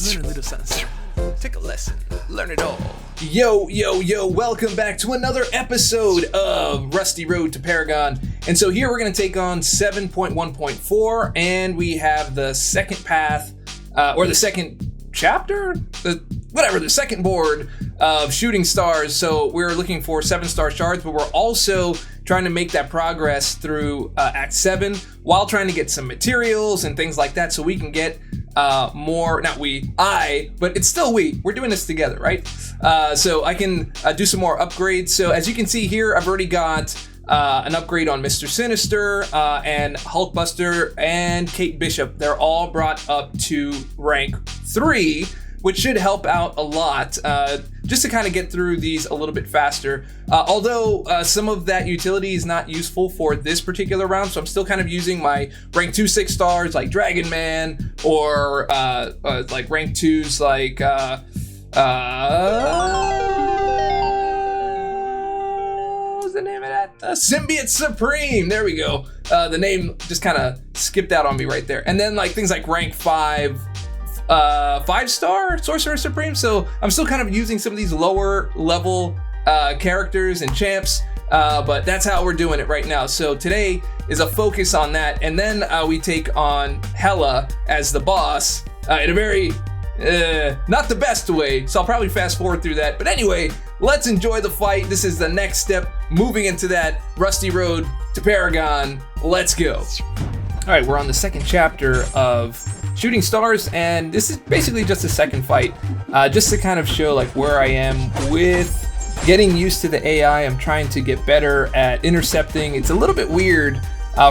Learn a little something. Take a lesson. Learn it all. Yo, welcome back to another episode of Rusty Road to Paragon. And so here we're going to take on 7.1.4, and we have the second path, or the second chapter? The second board of shooting stars. So we're looking for 7-star shards, but we're also trying to make that progress through Act 7 while trying to get some materials and things like that so we can get more, but it's still we're doing this together, right? So I can do some more upgrades. So as you can see here, I've already got an upgrade on Mr. Sinister and Hulkbuster and Kate Bishop. They're all brought up to rank 3, which should help out a lot, just to kind of get through these a little bit faster. Although some of that utility is not useful for this particular round, so I'm still kind of using my rank 2 6 stars like Dragon Man, or like rank 2s like what's the name of that? Symbiote Supreme. There we go. The name just kind of skipped out on me right there. And then like things like rank 5. 5-star Sorcerer Supreme. So I'm still kind of using some of these lower level characters and champs, but that's how we're doing it right now. So today is a focus on that, and then we take on Hela as the boss in a very not the best way, so I'll probably fast forward through that. But anyway, let's enjoy the fight. This is the next step moving into that Rusty Road to Paragon. Let's go. All right, we're on the second chapter of Shooting Stars, and this is basically just a second fight, just to kind of show like where I am with getting used to the AI. I'm trying to get better at intercepting. It's a little bit weird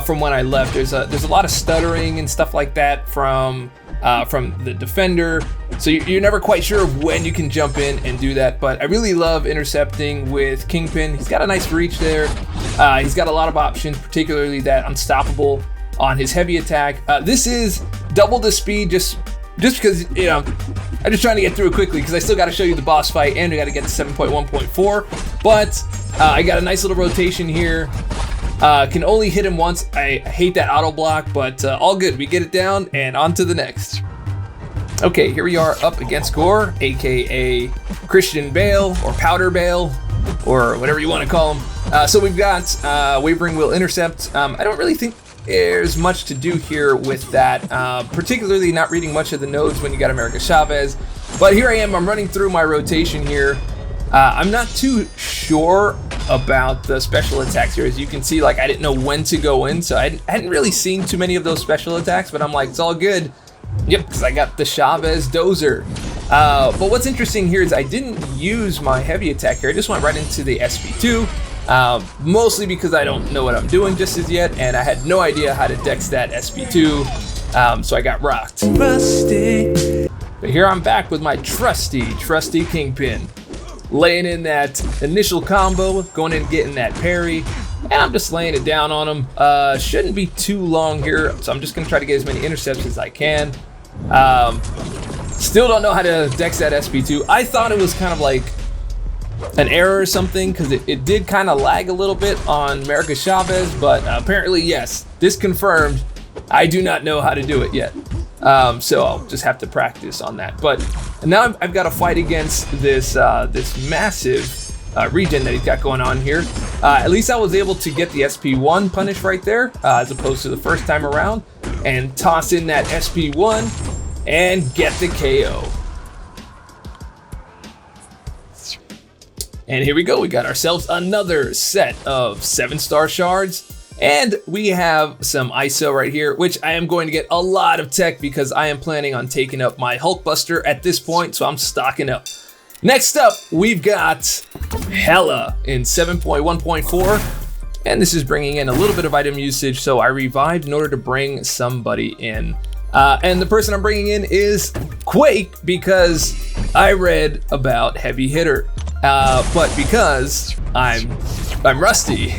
from when I left. There's a lot of stuttering and stuff like that from the defender, so you're never quite sure of when you can jump in and do that. But I really love intercepting with Kingpin. He's got a nice reach there. He's got a lot of options, particularly that unstoppable on his heavy attack. This is double the speed just because, you know, I'm just trying to get through it quickly because I still got to show you the boss fight and we got to get to 7.1.4. But I got a nice little rotation here. Can only hit him once. I hate that auto block, but all good. We get it down and on to the next. Okay, here we are up against Gore, aka Christian Bale or Powder Bale, or whatever you want to call him. So we've got Wavering Will Intercept. I don't really think there's much to do here with that, particularly not reading much of the nodes when you got America Chavez. But here I am, I'm running through my rotation here. I'm not too sure about the special attacks here. As you can see, like, I didn't know when to go in, so I hadn't really seen too many of those special attacks, but I'm like, it's all good. Yep, because I got the Chavez Dozer. But what's interesting here is I didn't use my heavy attack here. I just went right into the SP2. Mostly because I don't know what I'm doing just as yet, and I had no idea how to dex that SP2, so I got rocked. Rusty. But here I'm back with my trusty Kingpin, laying in that initial combo, going in and getting that parry, and I'm just laying it down on him. Shouldn't be too long here, so I'm just gonna try to get as many intercepts as I can. Still don't know how to dex that SP2. I thought it was kind of like an error or something, because it did kind of lag a little bit on America Chavez, but apparently, yes, this confirmed, I do not know how to do it yet. So I'll just have to practice on that. But now I've got to fight against this massive regen that he's got going on here. At least I was able to get the SP1 punish right there, as opposed to the first time around, and toss in that SP1 and get the KO. And here we go, we got ourselves another set of 7-star shards, and we have some ISO right here, which I am going to get a lot of tech because I am planning on taking up my Hulkbuster at this point, so I'm stocking up. Next up, we've got Hela in 7.1.4, and this is bringing in a little bit of item usage, so I revived in order to bring somebody in. And the person I'm bringing in is Quake, because I read about Heavy Hitter. But because I'm rusty,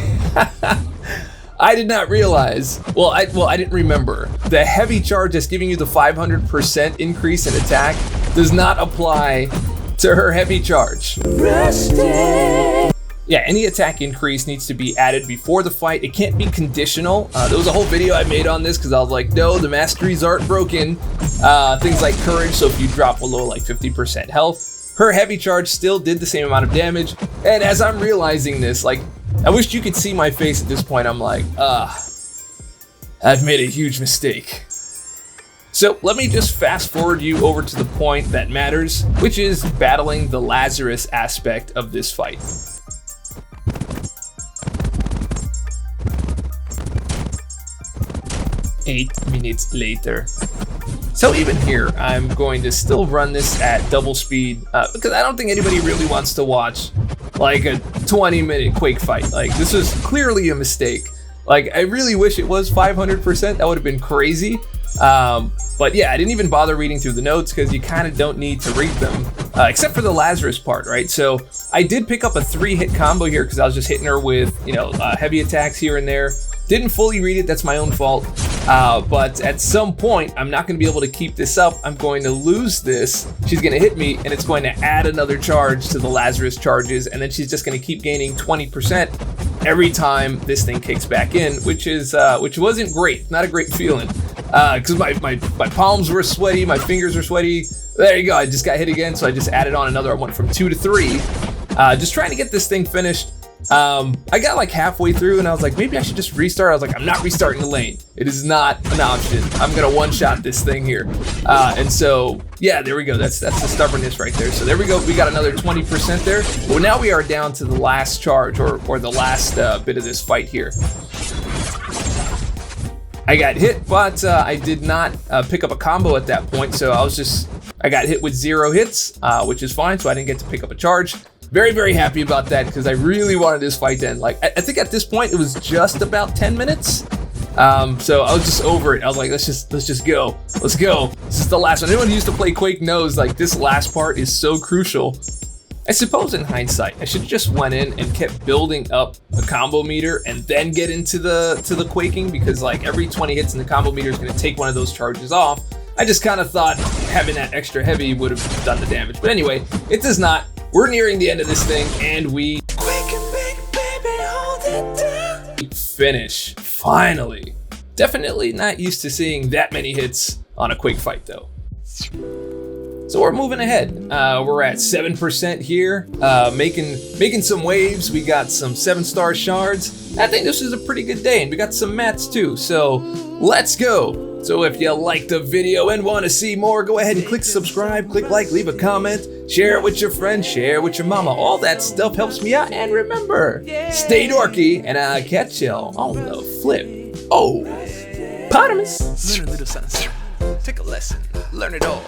I did not realize, I didn't remember, the heavy charge that's giving you the 500% increase in attack does not apply to her heavy charge. Rusty. yeah, any attack increase needs to be added before the fight. It can't be conditional. There was a whole video I made on this because I was like, no, the masteries aren't broken. Things like courage, so if you drop below like 50% health, her heavy charge still did the same amount of damage. And as I'm realizing this, like, I wish you could see my face at this point. I'm like, I've made a huge mistake. So let me just fast forward you over to the point that matters, which is battling the Lazarus aspect of this fight. Eight minutes later. So even here, I'm going to still run this at double speed because I don't think anybody really wants to watch like a 20-minute Quake fight. Like, this was clearly a mistake. Like, I really wish it was 500%. That would have been crazy. But yeah, I didn't even bother reading through the notes because you kind of don't need to read them, except for the Lazarus part, right? So I did pick up a 3-hit combo here because I was just hitting her with, you know, heavy attacks here and there. Didn't fully read it, that's my own fault. But at some point, I'm not going to be able to keep this up. I'm going to lose this. She's going to hit me, and it's going to add another charge to the Lazarus charges, and then she's just going to keep gaining 20% every time this thing kicks back in, which wasn't great. Not a great feeling. Because my palms were sweaty, my fingers were sweaty. There you go, I just got hit again, so I just added on another. I went from 2 to 3. Just trying to get this thing finished. I got like halfway through and I was like, maybe I should just restart. I was like, I'm not restarting the lane. It is not an option. I'm gonna one-shot this thing here. And so, yeah, there we go. That's the stubbornness right there. So there we go. We got another 20% there. Well, now we are down to the last charge or the last bit of this fight here. I got hit, but I did not pick up a combo at that point. So I got hit with 0 hits, which is fine. So I didn't get to pick up a charge. Very, very happy about that because I really wanted this fight to end. Like, I think at this point it was just about 10 minutes. So I was just over it. I was like, let's just go. Let's go. This is the last one. Anyone who used to play Quake knows like this last part is so crucial. I suppose in hindsight, I should have just went in and kept building up a combo meter and then get into the quaking, because like every 20 hits in the combo meter is going to take one of those charges off. I just kind of thought having that extra heavy would have done the damage. But anyway, it does not. We're nearing the end of this thing and we finish. Finally. Definitely not used to seeing that many hits on a Quake fight though. So we're moving ahead. We're at 7% here, making some waves. We got some 7-star shards. I think this is a pretty good day, and we got some mats too. So let's go. So if you liked the video and want to see more, go ahead and click subscribe, click like, leave a comment, share it with your friends, share it with your mama. All that stuff helps me out. And remember, stay dorky, and I'll catch y'all on the flip. Oh, potamus. Learn a little something. Take a lesson. Learn it all.